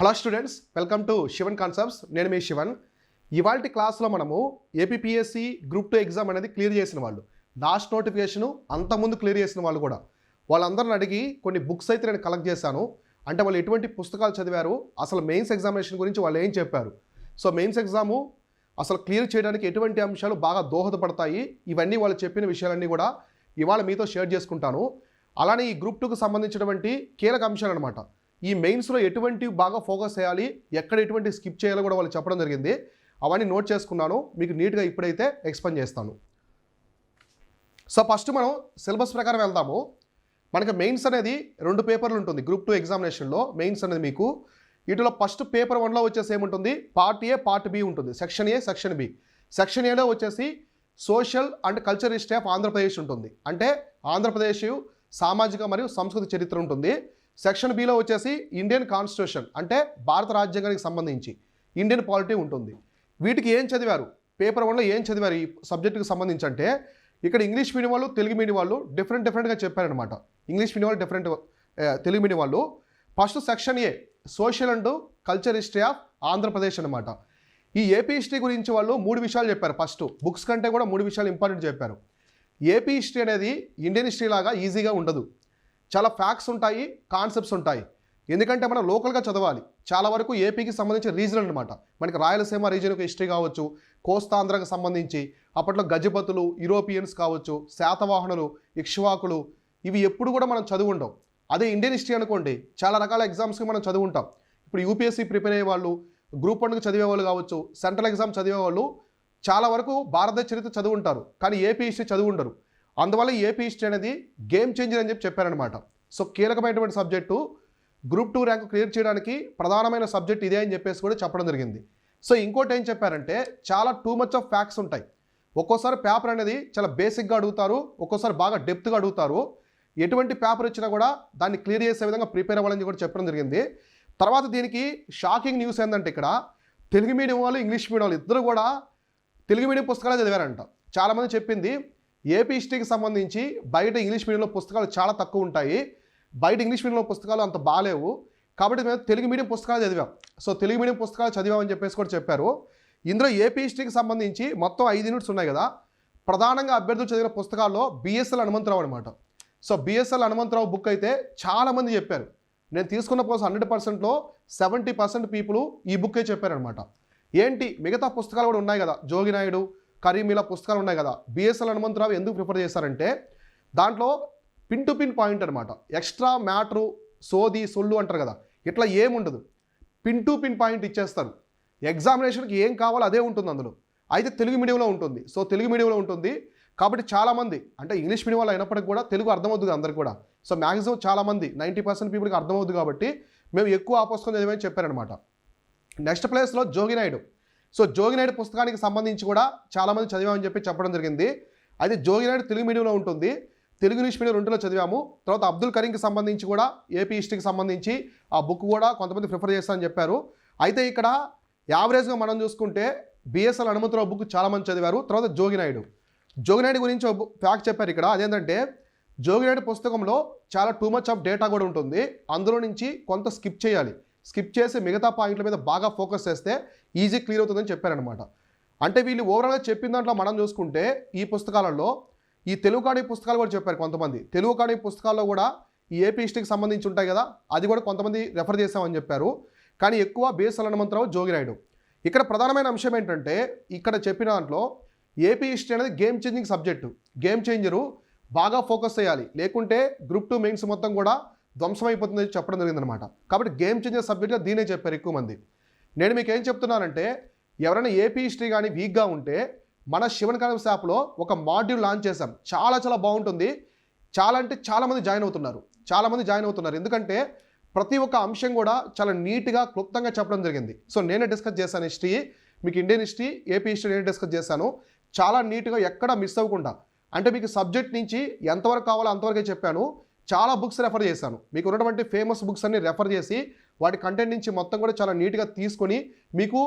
Hello students, welcome to Shivan concepts. నేను మీ శివన్. ఇవాల్టి క్లాస్లో మనము ఏపీపీఎస్సీ గ్రూప్ 2 ఎగ్జామ్ అనేది క్లియర్ చేసిన వాళ్ళు, లాస్ట్ నోటిఫికేషను అంతకుముందు క్లియర్ చేసిన వాళ్ళు కూడా వాళ్ళందరిని అడిగి కొన్ని బుక్స్ అయితే నేను కలెక్ట్ చేశాను. అంటే వాళ్ళు ఎటువంటి పుస్తకాలు చదివారు, అసలు మెయిన్స్ ఎగ్జామినేషన్ గురించి వాళ్ళు ఏం చెప్పారు, సో మెయిన్స్ ఎగ్జాము అసలు క్లియర్ చేయడానికి ఎటువంటి అంశాలు బాగా దోహదపడతాయి, ఇవన్నీ వాళ్ళు చెప్పిన విషయాలన్నీ కూడా ఇవాళ మీతో షేర్ చేసుకుంటాను. అలానే ఈ గ్రూప్ 2కు సంబంధించినటువంటి కీలక అంశాలు అనమాట. ఈ మెయిన్స్లో ఎటువంటి బాగా ఫోకస్ చేయాలి, ఎక్కడ ఎటువంటి స్కిప్ చేయాలో కూడా వాళ్ళు చెప్పడం జరిగింది. అవన్నీ నోట్ చేసుకున్నాను, మీకు నీట్గా ఇప్పుడైతే ఎక్స్ప్లెయిన్ చేస్తాను. సో ఫస్ట్ మనం సిలబస్ ప్రకారం వెళ్దాము. మనకి మెయిన్స్ అనేది 2 పేపర్లు ఉంటుంది గ్రూప్ 2 ఎగ్జామినేషన్లో. మెయిన్స్ అనేది మీకు వీటిలో ఫస్ట్ పేపర్ 1లో వచ్చేసి ఏముంటుంది, పార్ట్ ఏ పార్ట్ బి ఉంటుంది, section A section B. Section ఏలో వచ్చేసి social and culture history of Andhra Pradesh ఉంటుంది, అంటే ఆంధ్రప్రదేశ్ సామాజిక మరియు సంస్కృతి చరిత్ర ఉంటుంది. సెక్షన్ బిలో వచ్చేసి ఇండియన్ కాన్స్టిట్యూషన్, అంటే భారత రాజ్యాంగానికి సంబంధించి ఇండియన్ పాలిటీ ఉంటుంది. వీటికి ఏం చదివారు, పేపర్ 1లో ఏం చదివారు ఈ సబ్జెక్టుకి సంబంధించి అంటే, ఇక్కడ ఇంగ్లీష్ మీడియం వాళ్ళు తెలుగు మీడియం వాళ్ళు డిఫరెంట్గా చెప్పారనమాట. ఇంగ్లీష్ మీడియం వాళ్ళు డిఫరెంట్, తెలుగు మీడియం వాళ్ళు. First section A social and culture history of Andhra Pradesh అనమాట. ఈ ఏపీ హిస్టరీ గురించి వాళ్ళు 3 విషయాలు చెప్పారు. ఫస్ట్ బుక్స్ కంటే కూడా 3 విషయాలు ఇంపార్టెంట్ చెప్పారు. ఏపీ హిస్టరీ అనేది ఇండియన్ హిస్టరీ లాగా ఈజీగా ఉండదు, చాలా ఫ్యాక్ట్స్ ఉంటాయి, కాన్సెప్ట్స్ ఉంటాయి. ఎందుకంటే మనం లోకల్గా చదవాలి. చాలా వరకు ఏపీకి సంబంధించి రీజనల్ అనమాట. మనకి రాయలసీమ రీజన్కి హిస్టరీ కావచ్చు, కోస్తాంధ్రకు సంబంధించి అప్పట్లో గజపతులు, యూరోపియన్స్ కావచ్చు, శాతవాహనులు, ఇక్ష్వాకులు, ఇవి ఎప్పుడు కూడా మనం చదువు ఉండవు. అదే ఇండియన్ హిస్టరీ అనుకోండి, చాలా రకాల ఎగ్జామ్స్కి మనం చదువు ఉంటాం. ఇప్పుడు యూపీఎస్సీ ప్రిపేర్ అయ్యే వాళ్ళు, గ్రూప్ 1కి చదివే వాళ్ళు కావచ్చు, సెంట్రల్ ఎగ్జామ్ చదివే వాళ్ళు చాలా వరకు భారతదేశ చరిత్ర చదువు ఉంటారు, కానీ ఏపీ హిస్టరీ చదువు ఉండరు. అందువల్ల ఏపీ హిస్టరీ అనేది గేమ్ చేంజర్ అని చెప్పారనమాట. సో కీలకమైనటువంటి సబ్జెక్టు, గ్రూప్ 2 ర్యాంకు క్లియర్ చేయడానికి ప్రధానమైన సబ్జెక్ట్ ఇదే అని చెప్పేసి కూడా చెప్పడం జరిగింది. సో ఇంకోటి ఏం చెప్పారంటే, చాలా టూ మచ్ ఆఫ్ ఫ్యాక్ట్స్ ఉంటాయి. ఒక్కోసారి పేపర్ అనేది చాలా బేసిక్గా అడుగుతారు, ఒక్కోసారి బాగా డెప్త్గా అడుగుతారు. ఎటువంటి పేపర్ ఇచ్చినా కూడా దాన్ని క్లియర్ చేసే విధంగా ప్రిపేర్ అవ్వాలని కూడా చెప్పడం జరిగింది. తర్వాత దీనికి షాకింగ్ న్యూస్ ఏంటంటే, ఇక్కడ తెలుగు మీడియం వాళ్ళు, ఇంగ్లీష్ మీడియం వాళ్ళు ఇద్దరు కూడా తెలుగు మీడియం పుస్తకాలు చదివారంట. చాలామంది చెప్పింది ఏపీ హిస్టరీకి సంబంధించి బయట ఇంగ్లీష్ మీడియంలో పుస్తకాలు చాలా తక్కువ ఉంటాయి, బయట ఇంగ్లీష్ మీడియంలో పుస్తకాలు అంత బాగాలేవు, కాబట్టి మేము తెలుగు మీడియం పుస్తకాలు చదివాం. సో తెలుగు మీడియం పుస్తకాలు చదివామని చెప్పేసి కూడా చెప్పారు. ఇందులో ఏపీ హిస్టరీకి సంబంధించి మొత్తం 5 యూనిట్స్ ఉన్నాయి కదా. ప్రధానంగా అభ్యర్థులు చదివిన పుస్తకాల్లో బిఎస్ఎల్ హనుమంతరావు అనమాట. సో బిఎస్ఎల్ హనుమంతరావు బుక్ అయితే చాలామంది చెప్పారు. నేను తీసుకున్న పోస్ట్ 100%లో 70% పీపుల్ ఈ బుక్కే చెప్పారనమాట. ఏంటి మిగతా పుస్తకాలు కూడా ఉన్నాయి కదా, జోగినాయుడు, కరీమిలా పుస్తకాలు ఉన్నాయి కదా, బిఎస్ఎల్ హనుమంతరావు ఎందుకు ప్రిఫర్ చేశారంటే, దాంట్లో పిన్ టు పిన్ పాయింట్ అనమాట. ఎక్స్ట్రా మ్యాటరు, సోది సొల్లు అంటారు కదా, ఇట్లా ఏముండదు, పిన్ టు పిన్ పాయింట్ ఇచ్చేస్తారు. ఎగ్జామినేషన్కి ఏం కావాలో అదే ఉంటుంది అందులో. అయితే తెలుగు మీడియంలో ఉంటుంది. సో తెలుగు మీడియంలో ఉంటుంది కాబట్టి చాలామంది, అంటే ఇంగ్లీష్ మీడియం వాళ్ళు అయినప్పటికీ కూడా తెలుగు అర్థమవుతుంది అందరికి కూడా. సో మ్యాక్సిమం చాలామంది 90% పీపుల్కి అర్థమవుతుంది కాబట్టి మేము ఎక్కువ ఆ పుస్తకం చదివామని చెప్పారనమాట. నెక్స్ట్ ప్లేస్లో జోగినాయుడు. సో జోగినాయుడు పుస్తకానికి సంబంధించి కూడా చాలామంది చదివామని చెప్పి చెప్పడం జరిగింది. అయితే జోగినాయుడు తెలుగు మీడియంలో ఉంటుంది, తెలుగు ఇంగ్లీష్ మీడియం 2లో చదివాము. తర్వాత అబ్దుల్ కరీంకి సంబంధించి కూడా ఏపీ హిస్టరీకి సంబంధించి ఆ బుక్ కూడా కొంతమంది ప్రిఫర్ చేస్తారని చెప్పారు. అయితే ఇక్కడ యావరేజ్గా మనం చూసుకుంటే బిఎస్ఎల్ హనుమంతరావు బుక్ చాలామంది చదివారు. తర్వాత జోగినాయుడు గురించి ఒక ఫ్యాక్ట్ చెప్పారు ఇక్కడ. అదేంటంటే, జోగినాయుడు పుస్తకంలో చాలా టూ మచ్ ఆఫ్ డేటా కూడా ఉంటుంది, అందులో నుంచి కొంత స్కిప్ చేయాలి. స్కిప్ చేసి మిగతా పాయింట్ల మీద బాగా ఫోకస్ చేస్తే ఈజీ క్లియర్ అవుతుందని చెప్పారనమాట. అంటే వీళ్ళు ఓవరాల్గా చెప్పిన దాంట్లో మనం చూసుకుంటే ఈ పుస్తకాలలో ఈ తెలుగు కాణి పుస్తకాలు కూడా చెప్పారు కొంతమంది. తెలుగు కాణి పుస్తకాల్లో కూడా ఈ ఏపీ హిస్టరీకి సంబంధించి ఉంటాయి కదా, అది కూడా కొంతమంది రెఫర్ చేసామని చెప్పారు. కానీ ఎక్కువ బిఎస్ఎల్ హనుమంతరావు, జోగినాయుడు. ఇక్కడ ప్రధానమైన అంశం ఏంటంటే, ఇక్కడ చెప్పిన దాంట్లో ఏపీ హిస్టరీ అనేది game changing subject, game changer, బాగా ఫోకస్ చేయాలి, లేకుంటే గ్రూప్ 2 మెయిన్స్ మొత్తం కూడా ధ్వంసం అయిపోతుందని చెప్పడం జరిగిందనమాట. కాబట్టి గేమ్ చేంజర్ సబ్జెక్ట్గా దీనే చెప్పారు ఎక్కువ మంది. నేను మీకు ఏం చెప్తున్నానంటే, ఎవరైనా ఏపీ హిస్టరీ కానీ వీక్గా ఉంటే మన శివన్ కాన్సెప్ట్స్ యాప్లో ఒక మాడ్యూల్ లాంచ్ చేశాం, చాలా చాలా బాగుంటుంది. చాలా అంటే చాలామంది జాయిన్ అవుతున్నారు, ఎందుకంటే ప్రతి ఒక్క అంశం కూడా చాలా నీట్గా క్లుప్తంగా చెప్పడం జరిగింది. సో నేనే డిస్కస్ చేశాను హిస్టరీ, మీకు ఇండియన్ హిస్టరీ, ఏపీ హిస్టరీ నేనే డిస్కస్ చేశాను, చాలా నీట్గా ఎక్కడ మిస్ అవ్వకుండా. అంటే మీకు సబ్జెక్ట్ నుంచి ఎంతవరకు కావాలో అంతవరకే చెప్పాను. చాలా బుక్స్ రెఫర్ చేశాను, మీకు ఉన్నటువంటి ఫేమస్ బుక్స్ అన్ని రెఫర్ చేసి వాటి కంటెంట్ నుంచి మొత్తం కూడా చాలా నీట్గా తీసుకొని మీకు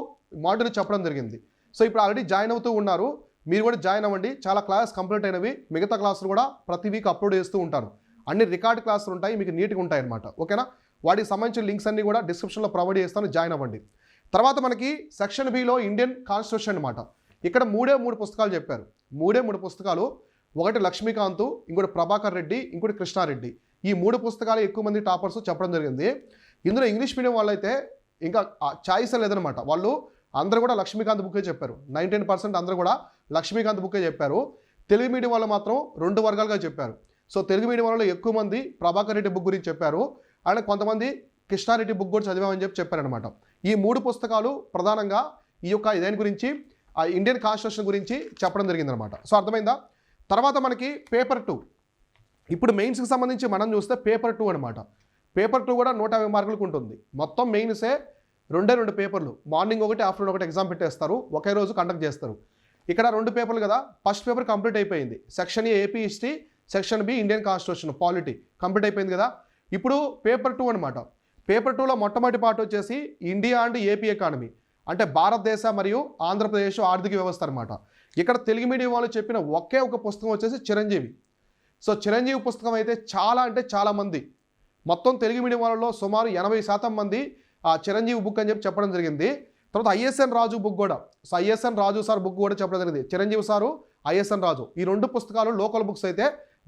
మాడ్యూల్ చెప్పడం జరిగింది. సో ఇప్పుడు ఆల్రెడీ జాయిన్ అవుతూ ఉన్నారు, మీరు కూడా జాయిన్ అవ్వండి. చాలా క్లాస్ కంప్లీట్ అయినవి, మిగతా క్లాసులు కూడా ప్రతి వీక్ అప్లోడ్ చేస్తూ ఉంటాను. అన్ని రికార్డ్ క్లాసులు ఉంటాయి, మీకు నీట్గా ఉంటాయి అన్నమాట. ఓకేనా? వాటికి సంబంధించిన లింక్స్ అన్నీ కూడా డిస్క్రిప్షన్లో ప్రొవైడ్ చేస్తాను, జాయిన్ అవ్వండి. తర్వాత మనకి సెక్షన్ బిలో ఇండియన్ కాన్స్టిట్యూషన్ అనమాట. ఇక్కడ మూడు పుస్తకాలు చెప్పారు. మూడు పుస్తకాలు, ఒకటి లక్ష్మీకాంత్, ఇంకోటి ప్రభాకర్ రెడ్డి, ఇంకోటి కృష్ణారెడ్డి. ఈ 3 పుస్తకాలు ఎక్కువ మంది టాపర్స్ చెప్పడం జరిగింది. ఇందులో ఇంగ్లీష్ మీడియం వాళ్ళైతే ఇంకా చాయిస్ లేదనమాట. వాళ్ళు అందరూ కూడా లక్ష్మీకాంత్ బుక్కే చెప్పారు. 99% అందరూ కూడా లక్ష్మీకాంత్ బుక్కే చెప్పారు. తెలుగు మీడియం వాళ్ళు మాత్రం 2 వర్గాలుగా చెప్పారు. సో తెలుగు మీడియం వాళ్ళు ఎక్కువ మంది ప్రభాకర్ రెడ్డి బుక్ గురించి చెప్పారు, అండ్ కొంతమంది కృష్ణారెడ్డి బుక్ కూడా చదివామని చెప్పారనమాట. ఈ 3 పుస్తకాలు ప్రధానంగా ఈ యొక్క దేని గురించి, ఆ ఇండియన్ కాన్స్టిట్యూషన్ గురించి చెప్పడం జరిగిందనమాట. సో అర్థమైందా? తర్వాత మనకి పేపర్ 2. ఇప్పుడు మెయిన్స్కి సంబంధించి మనం చూస్తే పేపర్ 2 అనమాట. పేపర్ 2 కూడా 150 మార్కులకు ఉంటుంది. మొత్తం మెయిన్సే 2 పేపర్లు, మార్నింగ్ ఒకటి ఆఫ్టర్నూన్ ఒకటి ఎగ్జామ్ పెట్టేస్తారు, ఒకే రోజు కండక్ట్ చేస్తారు. ఇక్కడ 2 పేపర్లు కదా, ఫస్ట్ పేపర్ కంప్లీట్ అయిపోయింది. Section A AP history, section B Indian constitution polity complete అయిపోయింది కదా. ఇప్పుడు పేపర్ 2 అనమాట. పేపర్ 2లో మొట్టమొదటి పార్ట్ వచ్చేసి ఇండియా అండ్ ఏపీ ఎకానమీ, అంటే భారతదేశ మరియు ఆంధ్రప్రదేశ్ ఆర్థిక వ్యవస్థ అనమాట. ఇక్కడ తెలుగు మీడియం వాళ్ళు చెప్పిన ఒకే ఒక పుస్తకం వచ్చేసి చిరంజీవి. సో చిరంజీవి పుస్తకం అయితే చాలా అంటే చాలా మంది, మొత్తం తెలుగు మీడియం వాళ్ళలో సుమారు 80% మంది ఆ చిరంజీవి బుక్ అని చెప్పడం జరిగింది. తర్వాత ఐఎస్ఎన్ రాజు బుక్ కూడా, సో ఐఎస్ఎన్ రాజు సార్ బుక్ కూడా చెప్పడం జరిగింది. చిరంజీవి సారు, ఐఎస్ఎన్ రాజు, ఈ 2 పుస్తకాలు లోకల్ బుక్స్ అయితే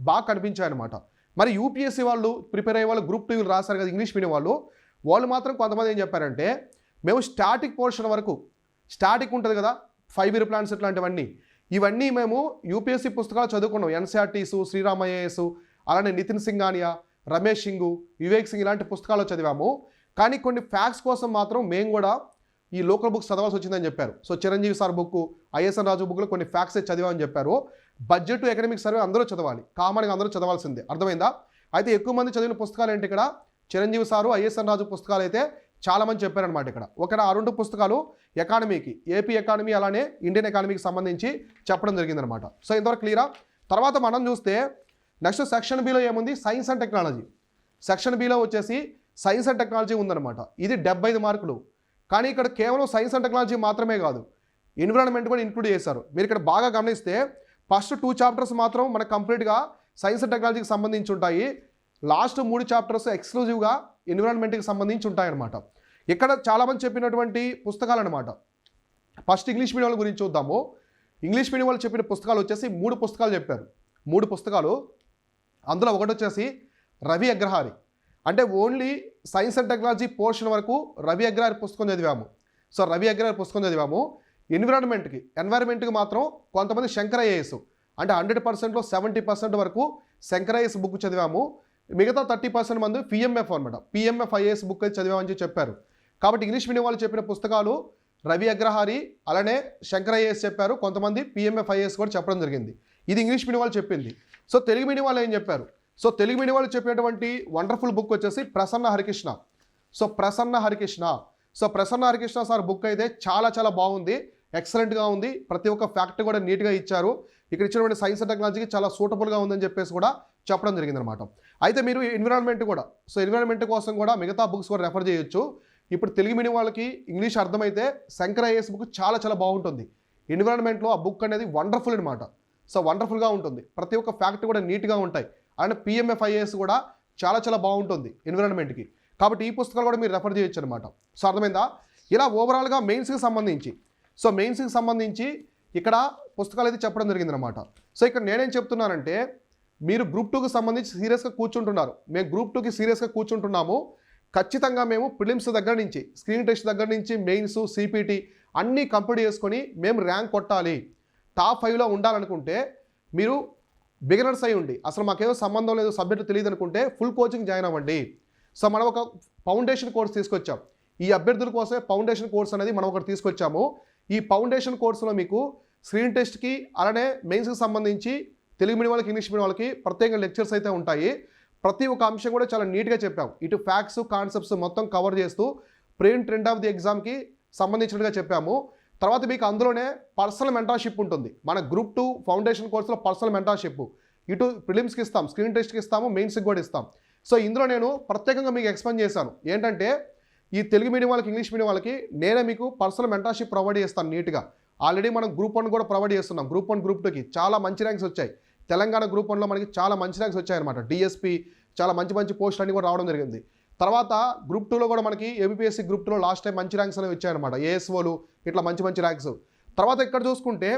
బాగా కనిపించాయి అనమాట. మరి యూపీఎస్సీ వాళ్ళు ప్రిపేర్ అయ్యే వాళ్ళు, గ్రూప్ 2 రాశారు కదా ఇంగ్లీష్ మీడియం వాళ్ళు మాత్రం కొంతమంది ఏం చెప్పారంటే, మేము స్టాటిక్ పోర్షన్ వరకు, స్టాటిక్ ఉంటుంది కదా 5 ఇయర్ ప్లాన్స్ ఇట్లాంటివన్నీ, ఇవన్నీ మేము యూపీఎస్సీ పుస్తకాలు చదువుకున్నాం. ఎన్సీఆర్టీసు, శ్రీరామ్ ఐఏఎస్, అలానే నితిన్ సింగానియా, రమేష్ సింగ్, వివేక్ సింగ్ ఇలాంటి పుస్తకాలు చదివాము. కానీ కొన్ని ఫ్యాక్ట్స్ కోసం మాత్రం మేము కూడా ఈ లోకల్ బుక్స్ చదవాల్సి వచ్చిందని చెప్పారు. So Chiranjeevi sir book, ISN Raju బుక్లో కొన్ని ఫ్యాక్ట్స్ చదివామని చెప్పారు. బడ్జెట్ ఎకనామిక్ సర్వే అందరూ చదవాలి, కామన్గా అందరూ చదవాల్సిందే, అర్థమైందా? అయితే ఎక్కువ మంది చదివిన పుస్తకాలు ఏంటి ఇక్కడ, చిరంజీవి సారు, ఐఎస్ఎన్ రాజు పుస్తకాలు అయితే చాలామంది చెప్పారనమాట. ఇక్కడ ఆ 2 పుస్తకాలు ఎకానమీకి, ఏపీ ఎకానమీ అలానే ఇండియన్ ఎకానమీకి సంబంధించి చెప్పడం జరిగిందనమాట. సో ఇంతవరకు క్లియరా? తర్వాత మనం చూస్తే నెక్స్ట్ సెక్షన్ బిలో ఏముంది, సైన్స్ అండ్ టెక్నాలజీ. సెక్షన్ బిలో వచ్చేసి సైన్స్ అండ్ టెక్నాలజీ ఉందన్నమాట. ఇది 75 మార్కులు. కానీ ఇక్కడ కేవలం సైన్స్ అండ్ టెక్నాలజీ మాత్రమే కాదు, ఎన్విరాన్మెంట్ కూడా ఇంక్లూడ్ చేశారు. మీరు ఇక్కడ బాగా గమనిస్తే ఫస్ట్ 2 చాప్టర్స్ మాత్రం మనకు కంప్లీట్గా సైన్స్ అండ్ టెక్నాలజీకి సంబంధించి ఉంటాయి. లాస్ట్ 3 చాప్టర్స్ ఎక్స్క్లూజివ్గా ఎన్విరాన్మెంట్కి సంబంధించి ఉంటాయన్నమాట. ఇక్కడ చాలామంది చెప్పినటువంటి పుస్తకాలు అనమాట. ఫస్ట్ ఇంగ్లీష్ మీడియం వాళ్ళ గురించి చూద్దాము. ఇంగ్లీష్ మీడియం వాళ్ళు చెప్పిన పుస్తకాలు వచ్చేసి 3 పుస్తకాలు చెప్పారు. 3 పుస్తకాలు, అందులో ఒకటి వచ్చేసి రవి అగ్రహారి, అంటే only science and technology portion వరకు రవి అగ్రహారి పుస్తకం చదివాము. సో రవి అగ్రహారి పుస్తకం చదివాము. ఎన్వైరన్మెంట్కి మాత్రం కొంతమంది శంకర్ ఐఏఎస్, అంటే 100%లో 70% వరకు శంకర్ ఐఏఎస్ బుక్ చదివాము. మిగతా 30% మంది పిఎంఎఫ్ అనమాట, పిఎంఎఫ్ ఐఏఎస్ బుక్ అయితే చదివామని చెప్పారు. కాబట్టి ఇంగ్లీష్ మీడియం వాళ్ళు చెప్పిన పుస్తకాలు రవి అగ్రహారి అలానే శంకర్ ఐఏఎస్ చెప్పారు, కొంతమంది పిఎంఎఫ్ ఐఏఎస్ కూడా చెప్పడం జరిగింది. ఇది ఇంగ్లీష్ మీడియం వాళ్ళు చెప్పింది. సో తెలుగు మీడియం వాళ్ళు ఏం చెప్పారు, సో తెలుగు మీడియం వాళ్ళు చెప్పినటువంటి వండర్ఫుల్ బుక్ వచ్చేసి Prasanna Harikrishna. So Prasanna Harikrishna sir book అయితే చాలా చాలా బాగుంది, ఎక్సలెంట్గా ఉంది. ప్రతి ఒక్క ఫ్యాక్ట్ కూడా నీట్గా ఇచ్చారు. ఇక్కడ ఇచ్చినటువంటి సైన్స్ అండ్ టెక్నాలజీకి చాలా సూటబుల్గా ఉందని చెప్పేసి కూడా చెప్పడం జరిగిందనమాట. అయితే మీరు ఎన్విరాన్మెంట్ కూడా, సో ఎన్విరాన్మెంట్ కోసం కూడా మిగతా బుక్స్ కూడా రెఫర్ చేయొచ్చు. ఇప్పుడు తెలుగు మీడియం వాళ్ళకి ఇంగ్లీష్ అర్థమైతే శంకర్ ఐఏఎస్ బుక్ చాలా చాలా బాగుంటుంది. ఎన్విరాన్మెంట్లో ఆ బుక్ అనేది వండర్ఫుల్ అనమాట. సో వండర్ఫుల్గా ఉంటుంది, ప్రతి ఒక్క ఫ్యాక్ట్ కూడా నీట్గా ఉంటాయి. అండ్ పిఎంఎఫ్ ఐఏఎస్ కూడా చాలా చాలా బాగుంటుంది ఎన్విరాన్మెంట్కి. కాబట్టి ఈ పుస్తకాలు కూడా మీరు రెఫర్ చేయొచ్చు అనమాట. సో అర్థమైందా? ఇలా ఓవరాల్గా మెయిన్స్కి సంబంధించి ఇక్కడ పుస్తకాలు అయితే చెప్పడం జరిగిందనమాట. సో ఇక్కడ నేనేం చెప్తున్నానంటే, మీరు గ్రూప్ 2కి సంబంధించి సీరియస్గా కూర్చుంటున్నారు, మేము గ్రూప్ 2కి సీరియస్గా కూర్చుంటున్నాము. ఖచ్చితంగా మేము ప్రిలిమ్స్ దగ్గర నుంచి, స్క్రీన్ టెస్ట్ దగ్గర నుంచి, మెయిన్స్, సిపిటి అన్నీ కంప్లీట్ చేసుకొని మేము ర్యాంక్ కొట్టాలి, టాప్ 5లో ఉండాలనుకుంటే మీరు బిగినర్స్ అయి ఉండి అసలు మాకేదో సంబంధం లేదు, సబ్జెక్టు తెలియదు అనుకుంటే ఫుల్ కోచింగ్ జాయిన్ అవ్వండి. సో మనం ఒక ఫౌండేషన్ కోర్స్ తీసుకొచ్చాం. ఈ అభ్యర్థుల కోసమే ఫౌండేషన్ కోర్స్ అనేది మనం ఒకటి తీసుకొచ్చాము. ఈ ఫౌండేషన్ కోర్సులో మీకు స్క్రీన్ టెస్ట్కి అలానే మెయిన్స్కి సంబంధించి తెలుగు మీడియం వాళ్ళకి, ఇంగ్లీష్ మీడియం వాళ్ళకి ప్రత్యేక లెక్చర్స్ అయితే ఉంటాయి. ప్రతి ఒక్క అంశం కూడా చాలా నీట్గా చెప్పాం. ఇటు ఫ్యాక్ట్స్, కాన్సెప్ట్స్ మొత్తం కవర్ చేస్తూ ప్రింట్ ట్రెండ్ ఆఫ్ ది ఎగ్జామ్కి సంబంధించినట్టుగా చెప్పాము. తర్వాత మీకు అందులోనే పర్సనల్ మెంటార్షిప్ ఉంటుంది. మన గ్రూప్ 2 ఫౌండేషన్ కోర్సులో పర్సనల్ మెంటార్షిప్ ఇటు ప్రిలిమ్స్కి ఇస్తాం, స్క్రీన్ టెస్ట్కి ఇస్తాము, మెయిన్స్కి కూడా ఇస్తాం. సో ఇందులో నేను ప్రత్యేకంగా మీకు ఎక్స్ప్లెయిన్ చేశాను. ఏంటంటే ఈ తెలుగు మీడియం వాళ్ళకి, ఇంగ్లీష్ మీడియం వాళ్ళకి నేనే మీకు పర్సనల్ మెంటార్షిప్ ప్రొవైడ్ చేస్తాను నీట్గా. ఆల్రెడీ మనం గ్రూప్ 1 కూడా ప్రొవైడ్ చేస్తున్నాం. గ్రూప్ 1, గ్రూప్ 2కి చాలా మంచి ర్యాంక్స్ వచ్చాయి. తెలంగాణ గ్రూప్ 1లో మనకి చాలా మంచి ర్యాంక్స్ వచ్చాయన్నమాట. డిఎస్పీ చాలా మంచి పోస్టులు అన్నీ కూడా రావడం జరిగింది. తర్వాత గ్రూప్ 2లో కూడా మనకి ఏబిపిఎస్సి గ్రూప్ 2లో లాస్ట్ టైం మంచి ర్యాంక్స్ అనేవి వచ్చాయన్నమాట. ఏఎస్ఓలు ఇట్లా మంచి మంచి ర్యాంక్స్. తర్వాత ఇక్కడ చూసుకుంటే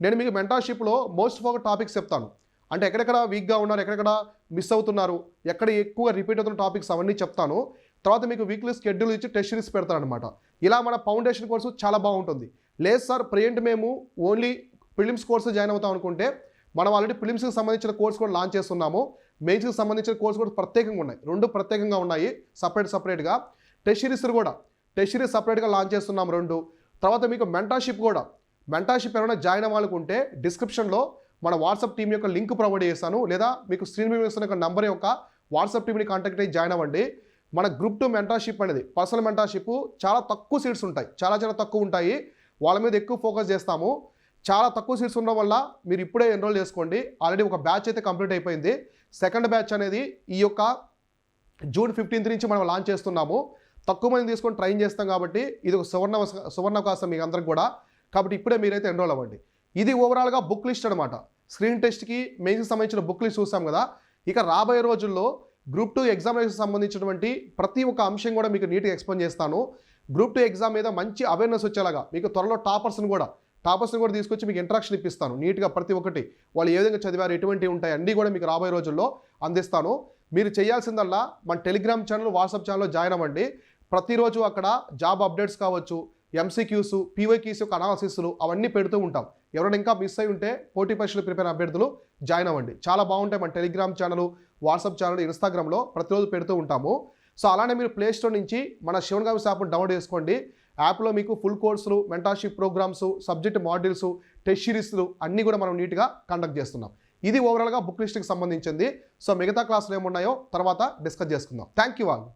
నేను మీకు మెంటార్షిప్లో మోస్ట్ ఫోకస్ టాపిక్స్ చెప్తాను. అంటే ఎక్కడెక్కడ వీక్గా ఉన్నారు, ఎక్కడెక్కడ మిస్ అవుతున్నారు, ఎక్కడ ఎక్కువ రిపీట్ అవుతున్న టాపిక్స్ అవన్నీ చెప్తాను. తర్వాత మీకు వీక్లీ షెడ్యూల్ ఇచ్చి టెస్ట్ సిరీస్ పెడతాను అనమాట. ఇలా మన ఫౌండేషన్ కోర్సు చాలా బాగుంటుంది. లేదు సార్ ప్రెజెంట్ మేము ఓన్లీ ప్రిలిమ్స్ కోర్సు జాయిన్ అవుతాం అనుకుంటే మనం ఆల్రెడీ ప్రిలిమ్స్కి సంబంధించిన కోర్స్ కూడా లాంచ్ చేస్తున్నాము. మెయిన్స్కి సంబంధించిన కోర్స్ కూడా ప్రత్యేకంగా ఉన్నాయి, 2 ప్రత్యేకంగా ఉన్నాయి సపరేట్గా. టెస్ట్ సిరీస్ సపరేట్గా లాంచ్ చేస్తున్నాం 2. తర్వాత మీకు మెంటార్షిప్ ఎవరైనా జాయిన్ అవ్వాలనుకుంటే డిస్క్రిప్షన్లో మన వాట్సాప్ టీం యొక్క లింక్ ప్రొవైడ్ చేస్తాను, లేదా మీకు స్క్రీన్ మీద ఇస్తున్న యొక్క నంబర్ యొక్క వాట్సాప్ టీంని కాంటాక్ట్ అయ్యి జాయిన్ అవ్వండి. మన గ్రూప్ 2 మెంటార్షిప్ అనేది పర్సనల్ మెంటార్షిప్ చాలా తక్కువ సీట్స్ ఉంటాయి, చాలా తక్కువ ఉంటాయి. వాళ్ళ మీద ఎక్కువ ఫోకస్ చేస్తాము. చాలా తక్కువ సీట్స్ ఉండడం వల్ల మీరు ఇప్పుడే ఎన్రోల్ చేసుకోండి. ఆల్రెడీ ఒక బ్యాచ్ అయితే కంప్లీట్ అయిపోయింది. సెకండ్ బ్యాచ్ అనేది ఈ యొక్క జూన్ 15 నుంచి మనం లాంచ్ చేస్తున్నాము. తక్కువ మంది తీసుకొని ట్రైన్ చేస్తాం కాబట్టి ఇది ఒక సువర్ణావకాశం మీకు అందరికి కూడా. కాబట్టి ఇప్పుడే మీరైతే ఎన్రోల్ అవ్వండి. ఇది ఓవరాల్గా బుక్ లిస్ట్ అనమాట. స్క్రీన్ టెస్ట్కి మెయిన్స్కి సంబంధించిన బుక్ లిస్ట్ చూసాం కదా. ఇక రాబోయే రోజుల్లో గ్రూప్ 2 ఎగ్జామినేషన్ సంబంధించినటువంటి ప్రతి ఒక్క అంశం కూడా మీకు నీట్గా ఎక్స్ప్లెయిన్ చేస్తాను. గ్రూప్ 2 ఎగ్జామ్ మీద మంచి అవేర్నెస్ వచ్చేలాగా మీకు త్వరలో టాపర్స్ని కూడా తీసుకొచ్చి మీకు ఇంట్రాక్షన్ ఇప్పిస్తాను. నీట్గా ప్రతి ఒక్కటి వాళ్ళు ఏ విధంగా చదివారు, ఎటువంటి ఉంటాయి అన్నీ కూడా మీకు రాబోయే రోజుల్లో అందిస్తాను. మీరు చేయాల్సిందల్లా మన టెలిగ్రామ్ ఛానల్, వాట్సాప్ ఛానల్లో జాయిన్ అవ్వండి. ప్రతిరోజు అక్కడ జాబ్ అప్డేట్స్ కావచ్చు, ఎంసీక్యూస్, పీవైక్యూస్ యొక్క అనాలిసిస్లు అవన్నీ పెడుతూ ఉంటాం. ఎవరైనా ఇంకా మిస్ అయి ఉంటే పోటీ పరీక్షలు ప్రిపేర్ అభ్యర్థులు జాయిన్ అవ్వండి. చాలా బాగుంటాయి మన టెలిగ్రామ్ ఛానల్, వాట్సాప్ ఛానల్, ఇన్స్టాగ్రామ్లో ప్రతిరోజు పెడుతూ ఉంటాము. సో అలానే మీరు ప్లే స్టోర్ నుంచి మన శివన్ గామ్స్ యాప్ను డౌన్లోడ్ చేసుకోండి. యాప్లో మీకు ఫుల్ కోర్సులు, mentorship programmes, subject modules, test సిరీస్లు అన్నీ కూడా మనం నీట్గా కండక్ట్ చేస్తున్నాం. ఇది ఓవరాల్గా బుక్ లిస్ట్కి సంబంధించింది. సో మిగతా క్లాసులు ఏమున్నాయో తర్వాత డిస్కస్ చేసుకుందాం. Thank you all.